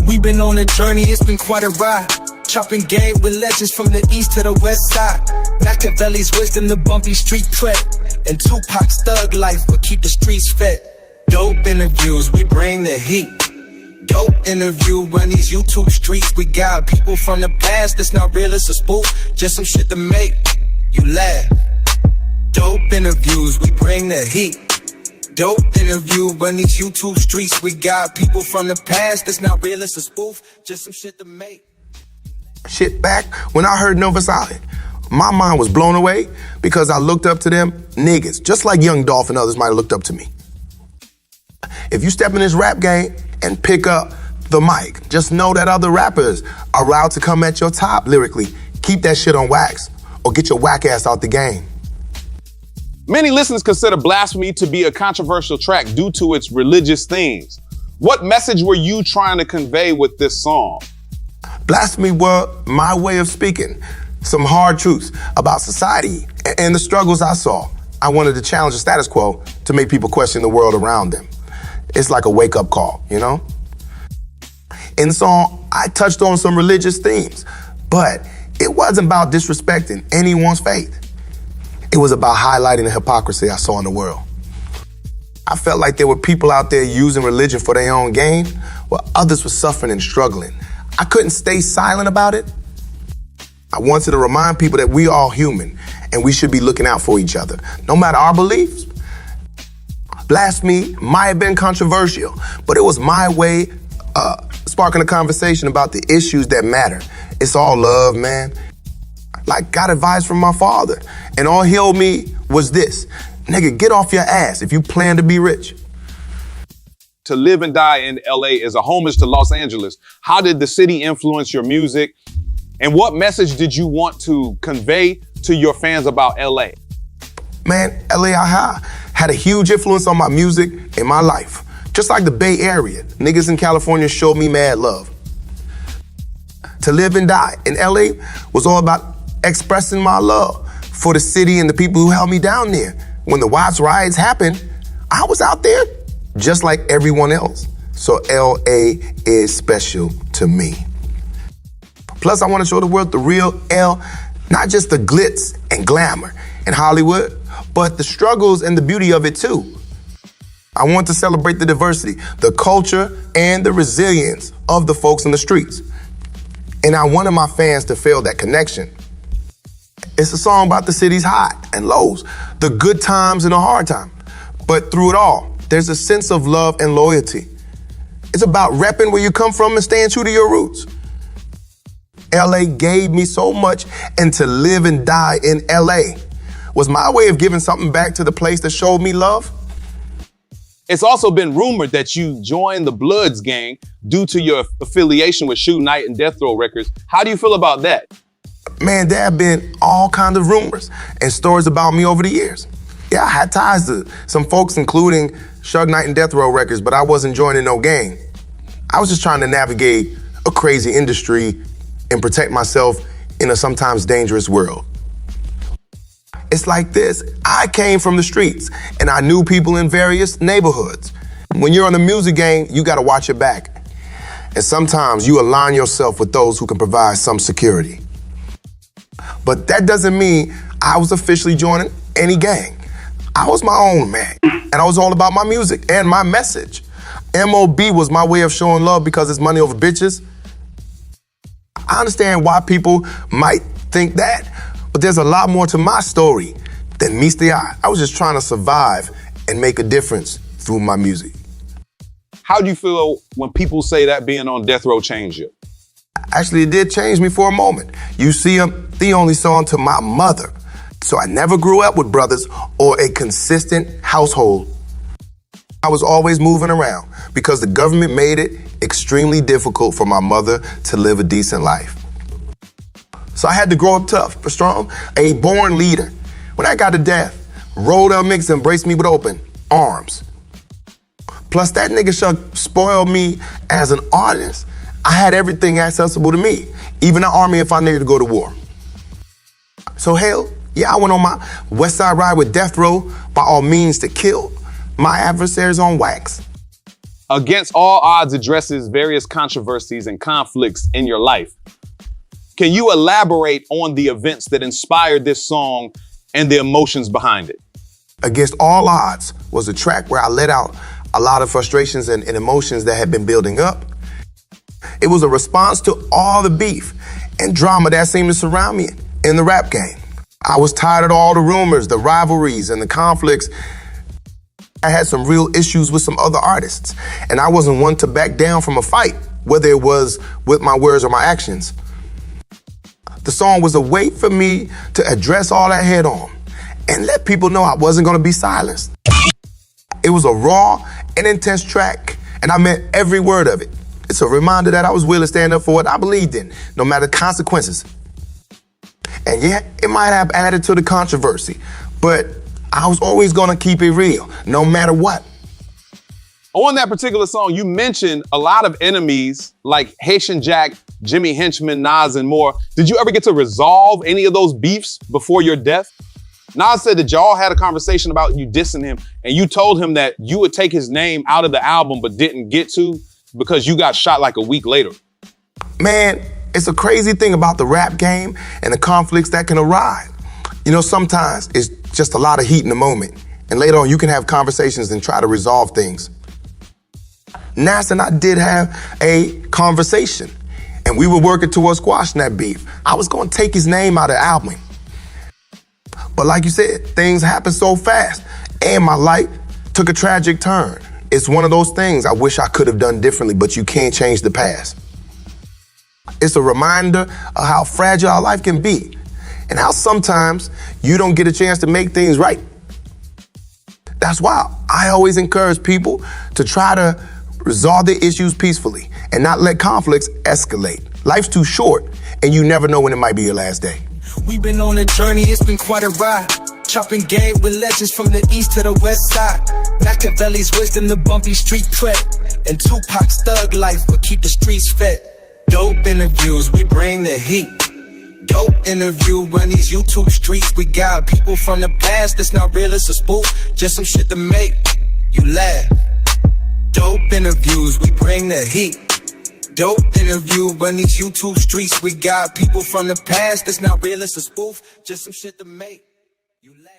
We've been on a journey, it's been quite a ride. Chopping game with legends from the east to the west side. Machiavelli's wisdom, the bumpy street cred, and Tupac's thug life will keep the streets fed. Dope interviews, we bring the heat. Dope interview, run these YouTube streets. We got people from the past that's not real, it's a spoof. Just some shit to make you laugh. Dope interviews, we bring the heat. Dope interview, run these YouTube streets. We got people from the past that's not real, it's a spoof. Just some shit to make. Shit, back when I heard Nova Solid, my mind was blown away because I looked up to them niggas, just like Young Dolph and others might have looked up to me. If you step in this rap game and pick up the mic, just know that other rappers are out to come at your top lyrically. Keep that shit on wax or get your whack ass out the game. Many listeners consider Blasphemy to be a controversial track due to its religious themes. What message were you trying to convey with this song? Blasphemy were my way of speaking some hard truths about society and the struggles I saw. I wanted to challenge the status quo to make people question the world around them. It's like a wake-up call, you know? In the song, I touched on some religious themes, but it wasn't about disrespecting anyone's faith. It was about highlighting the hypocrisy I saw in the world. I felt like there were people out there using religion for their own gain, while others were suffering and struggling. I couldn't stay silent about it. I wanted to remind people that we are all human and we should be looking out for each other, no matter our beliefs. Blasphemy might have been controversial, but it was my way sparking a conversation about the issues that matter. It's all love, man. Like, got advice from my father, and all he told me was this: nigga, get off your ass if you plan to be rich. To live and die in LA is a homage to Los Angeles. How did the city influence your music? And what message did you want to convey to your fans about LA? Man, LA had a huge influence on my music and my life. Just like the Bay Area, niggas in California showed me mad love. To live and die in LA was all about expressing my love for the city and the people who held me down there. When the Watts riots happened, I was out there just like everyone else. So LA is special to me. Plus, I want to show the world the real L, not just the glitz and glamour in Hollywood, but the struggles and the beauty of it too. I want to celebrate the diversity, the culture, and the resilience of the folks in the streets. And I wanted my fans to feel that connection. It's a song about the city's high and lows, the good times and the hard times. But through it all, there's a sense of love and loyalty. It's about repping where you come from and staying true to your roots. LA gave me so much, and to live and die in LA was my way of giving something back to the place that showed me love. It's also been rumored that you joined the Bloods gang due to your affiliation with Suge Knight and Death Row Records. How do you feel about that? Man, there have been all kinds of rumors and stories about me over the years. Yeah, I had ties to some folks, including Suge Knight and Death Row Records, but I wasn't joining no gang. I was just trying to navigate a crazy industry and protect myself in a sometimes dangerous world. It's like this: I came from the streets and I knew people in various neighborhoods. When you're on the music game, you gotta watch your back. And sometimes you align yourself with those who can provide some security. But that doesn't mean I was officially joining any gang. I was my own man, and I was all about my music and my message. MOB was my way of showing love because it's money over bitches. I understand why people might think that, but there's a lot more to my story than meets the eye. I was just trying to survive and make a difference through my music. How do you feel when people say that being on Death Row changed you? Actually, it did change me for a moment. You see, I'm the only son to my mother, so I never grew up with brothers or a consistent household. I was always moving around because the government made it extremely difficult for my mother to live a decent life. So I had to grow up tough but strong, a born leader. When I got to death, Roll Mix embraced me with open arms. Plus, that nigga Chuck spoiled me as an artist. I had everything accessible to me, even the army if I needed to go to war. So hell, yeah, I went on my West Side ride with Death Row by all means to kill my adversaries on wax. Against All Odds addresses various controversies and conflicts in your life. Can you elaborate on the events that inspired this song and the emotions behind it? Against All Odds was a track where I let out a lot of frustrations and emotions that had been building up. It was a response to all the beef and drama that seemed to surround me in the rap game. I was tired of all the rumors, the rivalries, and the conflicts. I had some real issues with some other artists, and I wasn't one to back down from a fight, whether it was with my words or my actions. The song was a way for me to address all that head on and let people know I wasn't gonna be silenced. It was a raw and intense track, and I meant every word of it. It's a reminder that I was willing to stand up for what I believed in, no matter the consequences. And yeah, it might have added to the controversy, but I was always gonna keep it real, no matter what. On that particular song, you mentioned a lot of enemies like Haitian Jack, Jimmy Henchman, Nas, and more. Did you ever get to resolve any of those beefs before your death? Nas said that y'all had a conversation about you dissing him, and you told him that you would take his name out of the album but didn't get to because you got shot like a week later. Man, it's a crazy thing about the rap game and the conflicts that can arise. You know, sometimes it's just a lot of heat in the moment, and later on you can have conversations and try to resolve things. Nas and I did have a conversation, and we were working towards squashing that beef. I was gonna take his name out of the album. But like you said, things happen so fast, and my life took a tragic turn. It's one of those things I wish I could have done differently, but you can't change the past. It's a reminder of how fragile our life can be, and how sometimes you don't get a chance to make things right. That's why I always encourage people to try to resolve their issues peacefully and not let conflicts escalate. Life's too short, and you never know when it might be your last day. We've been on a journey, it's been quite a ride. Chopping game with legends from the east to the west side. Machiavelli's wisdom, the bumpy street cred, and Tupac's thug life will keep the streets fed. Dope interviews, we bring the heat. Dope interview, run these YouTube streets. We got people from the past that's not real, it's a spoof. Just some shit to make you laugh. Dope interviews, we bring the heat. Dope interview, run these YouTube streets. We got people from the past that's not real, it's a spoof. Just some shit to make you laugh.